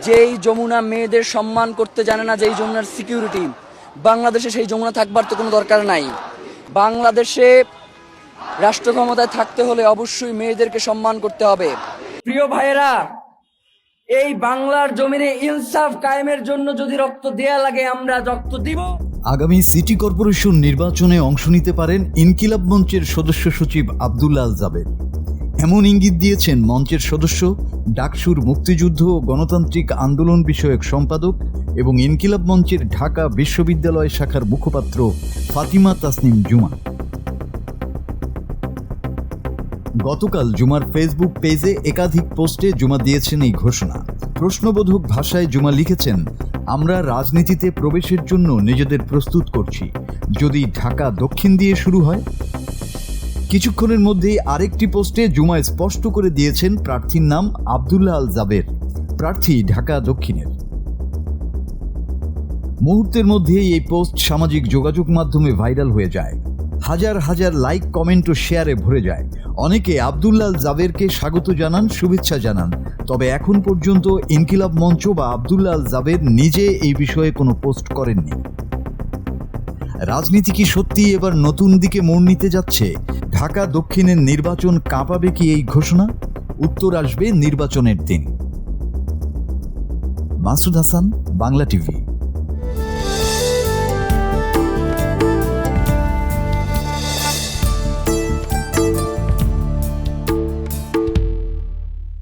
যেই যমুনা মেয়েদের সম্মান করতে জানে না, যেই যমুনার সিকিউরিটি, বাংলাদেশে সেই যমুনা থাকবার তো কোনো দরকার নাই। বাংলাদেশে রাষ্ট্র ক্ষমতায় থাকতে হলে অবশ্যই মেয়েদেরকে সম্মান করতে হবে। প্রিয় ভাইয়েরা, এই বাংলার জমিনে ইনসাফ কায়েমের জন্য যদি রক্ত দেয়া লাগে আমরা রক্ত দিব। আগামী সিটি কর্পোরেশন নির্বাচনে অংশ নিতে পারেন ইনকিলাব মঞ্চের সদস্য সচিব আব্দুল্লাহ আল জাবের। এমন ইঙ্গিত দিয়েছেন মঞ্চের সদস্য, ডাকসুর মুক্তিযুদ্ধ ও গণতান্ত্রিক আন্দোলন বিষয়ক সম্পাদক এবং ইনকিলাব মঞ্চের ঢাকা বিশ্ববিদ্যালয় শাখার মুখপাত্র ফাতিমা তাসনিম জুমা। গতকাল জুমার ফেসবুক পেজে একাধিক পোস্টে জুমা দিয়েছেন এই ঘোষণা। প্রশ্নবোধক ভাষায় জুমা লিখেছেন, আমরা রাজনীতিতে প্রবেশের জন্য নিজেদের প্রস্তুত করছি, যদি ঢাকা দক্ষিণ দিয়ে শুরু হয়। কিছুক্ষণের মধ্যেই আরেকটি পোস্টে জুমা স্পষ্ট করে দিয়েছেন প্রার্থীর নাম আব্দুল্লাহ আল জাবের, প্রার্থী ঢাকা দক্ষিণের। মুহূর্তের মধ্যেই এই পোস্ট সামাজিক যোগাযোগ মাধ্যমে ভাইরাল হয়ে যায়, হাজার হাজার লাইক, কমেন্ট ও শেয়ারে ভরে যায়। অনেকে আব্দুল্লাহ আল জাবেরকে স্বাগত জানান, শুভেচ্ছা জানান। তবে এখন পর্যন্ত ইনকিলাব মঞ্চ বা আব্দুল্লাহ আল জাবের নিজে এই বিষয়ে কোনো পোস্ট করেননি। রাজনীতি কি সত্যি এবার নতুন দিকে মোড় নিতে যাচ্ছে? ঢাকা দক্ষিণের নির্বাচন কাঁপাবে কি এই ঘোষণা? উত্তর আসবে নির্বাচনের দিন। মাসুদ হাসান, বাংলা টিভি।